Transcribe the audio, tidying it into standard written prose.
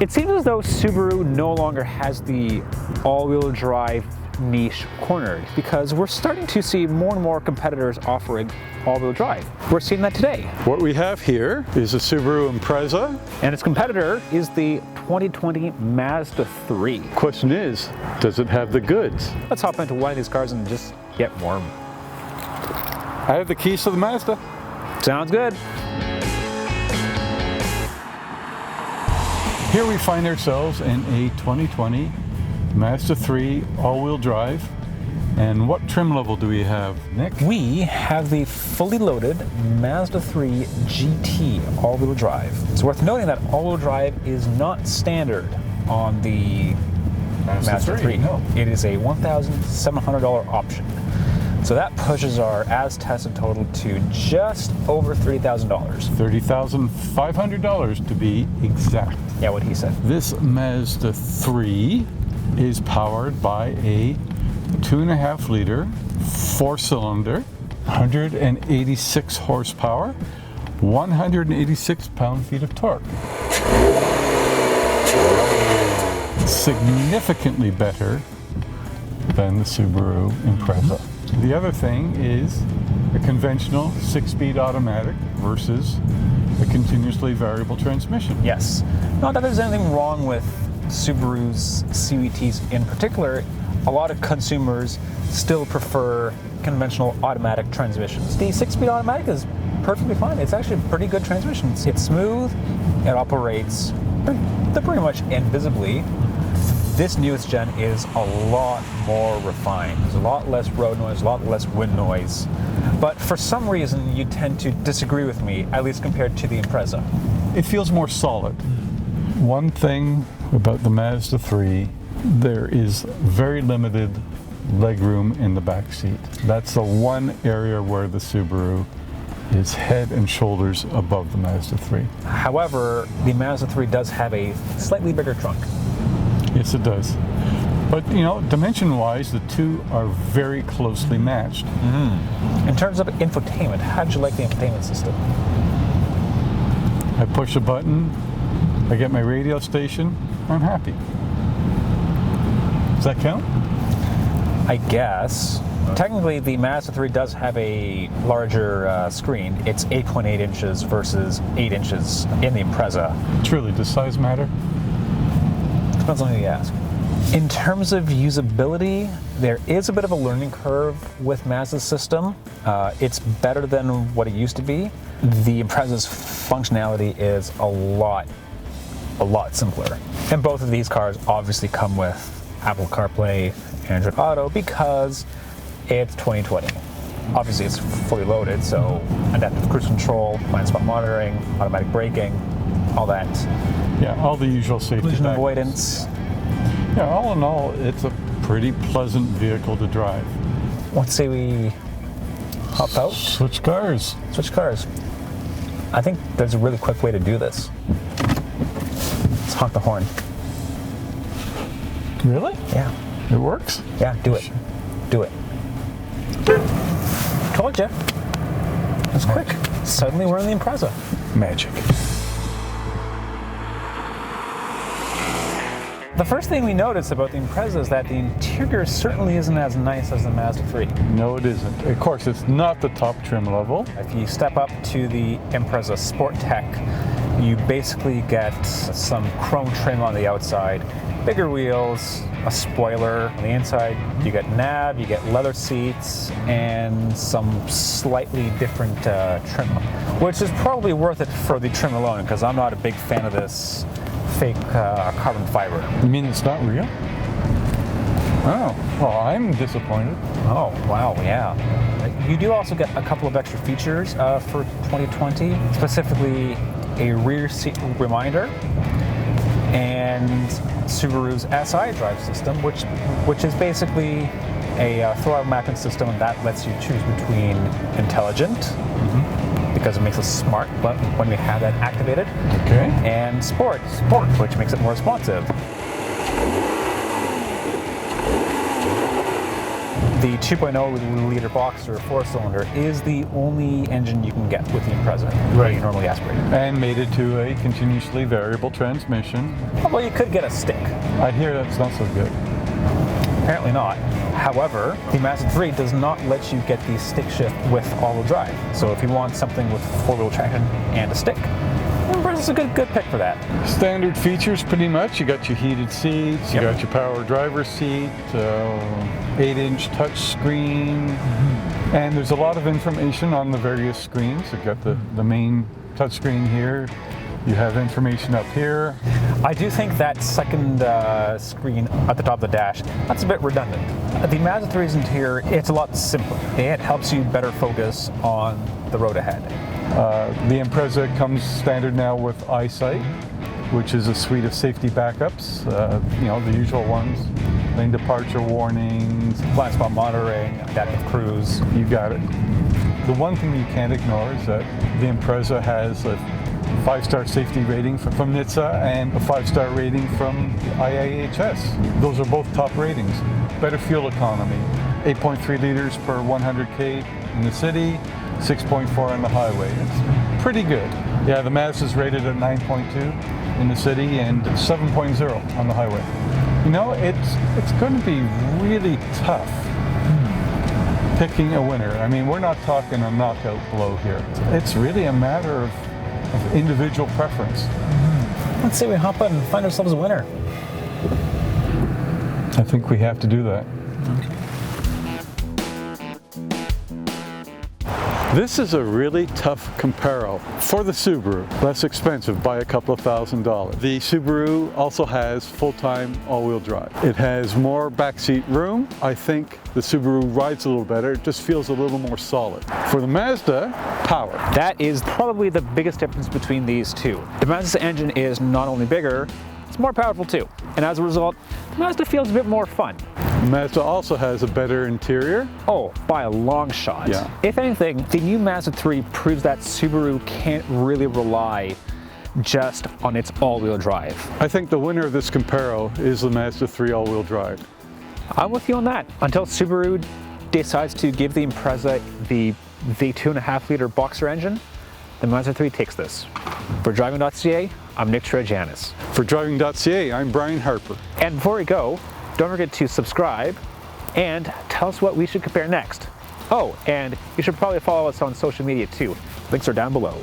It seems as though Subaru no longer has the all-wheel drive niche cornered, because we're starting to see more and more competitors offering all-wheel drive. We're seeing that today. What we have here is a Subaru Impreza. And its competitor is the 2020 Mazda 3. Question is, does it have the goods? Let's hop into one of these cars and just get warm. I have the keys to the Mazda. Sounds good. Here we find ourselves in a 2020 Mazda 3 all-wheel drive. And what trim level do we have, Nick? We have the fully loaded Mazda 3 GT all-wheel drive. It's worth noting that all-wheel drive is not standard on the Mazda 3. No. It is a $1,700 option. So that pushes our as-tested total to just over $30,000. $30,500 to be exact. Yeah, what he said. This Mazda 3 is powered by a 2.5 liter, 4-cylinder, 186 horsepower, 186 pound-feet of torque. Significantly better than the Subaru Impreza. The other thing is a conventional 6-speed automatic versus a continuously variable transmission. Yes. Not that there's anything wrong with Subaru's CVTs in particular. A lot of consumers still prefer conventional automatic transmissions. The 6-speed automatic is perfectly fine. It's actually a pretty good transmission. It's smooth, it operates pretty much invisibly. This newest gen is a lot more refined. There's a lot less road noise, a lot less wind noise. But for some reason, you tend to disagree with me, at least compared to the Impreza. It feels more solid. One thing about the Mazda 3, there is very limited legroom in the back seat. That's the one area where the Subaru is head and shoulders above the Mazda 3. However, the Mazda 3 does have a slightly bigger trunk. Yes, it does. But, you know, dimension-wise, the two are very closely matched. In terms of infotainment, how did you like the infotainment system? I push a button, I get my radio station, I'm happy. Does that count? I guess. Technically, the Mazda 3 does have a larger screen. It's 8.8 inches versus 8 inches in the Impreza. Truly, does size matter? Depends on who you ask. In terms of usability, there is a bit of a learning curve with Mazda's system. It's better than what it used to be. The Impreza's functionality is a lot simpler. And both of these cars obviously come with Apple CarPlay, Android Auto, because it's 2020. Obviously it's fully loaded, so adaptive cruise control, blind spot monitoring, automatic braking, all that. Yeah, all the usual safety Collision factors. avoidance. Yeah, all in all, it's a pretty pleasant vehicle to drive. Let's say we hop out. Switch cars. Switch cars. I think there's a really quick way to do this. Let's honk the horn. Really? Yeah. It works? Yeah, do it. Do it. Told you. It's quick. Suddenly we're in the Impreza. Magic. The first thing we notice about the Impreza is that the interior certainly isn't as nice as the Mazda 3. No, it isn't. Of course, it's not the top trim level. If you step up to the Impreza Sport Tech, you basically get some chrome trim on the outside, bigger wheels, a spoiler on the inside. You get nav, you get leather seats, and some slightly different trim, which is probably worth it for the trim alone, because I'm not a big fan of this fake carbon fiber. You mean it's not real? Oh, well, I'm disappointed. Oh, wow, yeah. You do also get a couple of extra features for 2020, specifically a rear seat reminder and Subaru's SI drive system, which is basically a throttle mapping system that lets you choose between intelligent, because it makes us smart when we have that activated, Okay. and sport, which makes it more responsive. The 2.0 liter boxer 4-cylinder is the only engine you can get with the Impreza. Right. You normally aspirate. And made it to a continuously variable transmission. Well, you could get a stick. I hear that's not so good. Apparently not. However, the Mazda 3 does not let you get the stick shift with all-wheel drive. So if you want something with 4-wheel traction and a stick, Impreza's a good pick for that. Standard features pretty much. You got your heated seats, you got your power driver's seat, 8-inch touch screen, and there's a lot of information on the various screens. You've got the main touch screen here. You have information up here. I do think that second screen at the top of the dash, that's a bit redundant. The Mazda 3's interior, it's a lot simpler. It helps you better focus on the road ahead. The Impreza comes standard now with eyesight, which is a suite of safety backups, the usual ones. Lane departure warnings, Blind spot monitoring, adaptive cruise. You got it. The one thing you can't ignore is that the Impreza has a 5-star safety rating from NHTSA and a 5-star rating from IIHS. Those are both top ratings. Better fuel economy, 8.3 liters per 100K in the city, 6.4 on the highway. It's pretty good. Yeah, the Mazda's rated at 9.2 in the city and 7.0 on the highway. You know, it's going to be really tough picking a winner. I mean, we're not talking a knockout blow here. It's really a matter of individual preference. Let's say we hop on and find ourselves a winner. I think we have to do that. This is a really tough comparo for the Subaru. Less expensive by a couple of $1,000s. The Subaru also has full-time all-wheel drive. It has more backseat room. I think the Subaru rides a little better. It just feels a little more solid. For the Mazda, power. That is probably the biggest difference between these two. The Mazda's engine is not only bigger, it's more powerful too. And as a result, the Mazda feels a bit more fun. Mazda also has a better interior. Oh, by a long shot. Yeah. If anything, the new Mazda 3 proves that Subaru can't really rely just on its all-wheel drive. I think the winner of this comparo is the Mazda 3 all-wheel drive. I'm with you on that. Until Subaru decides to give the Impreza the V2.5 liter boxer engine, the Mazda 3 takes this. For Driving.ca, I'm Nick Trajanis. For Driving.ca, I'm Brian Harper. And before we go, don't forget to subscribe and tell us what we should compare next. Oh, and you should probably follow us on social media too. Links are down below.